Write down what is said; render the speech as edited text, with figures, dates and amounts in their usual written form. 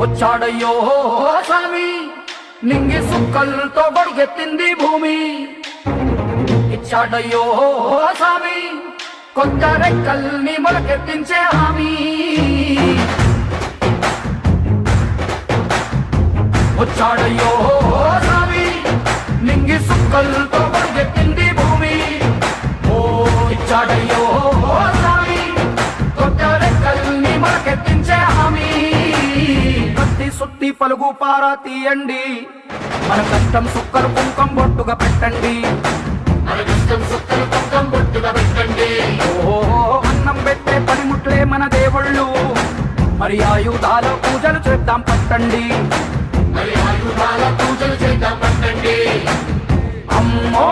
వచ్చాడయ్యో స్వామి నింగి సుక్కలతో బడిగెత్తింది భూమి ఇచ్చాడయ్యో స్వామి కొత్త రెక్కల్ని మొలకెత్తించే హామీ వచ్చాడయ్యో స్వామి నింగి సుక్కలతో బడిగెత్తింది భూమి ఓ ఇచ్చాడయ్యో స్వామి కొత్త రెక్కల్ని మొలకెత్తించే హామీ కత్తి సుత్తి పలుగు పారా తీయండి మన కష్టం సుక్కలు కుంకం బొట్టుగా పెట్టండి ఓ అన్నం పెట్టే పనిముట్లే మన దేవుళ్ళు మరి ఆయుధాల పూజలు చేద్దాం పట్టండి అమ్మో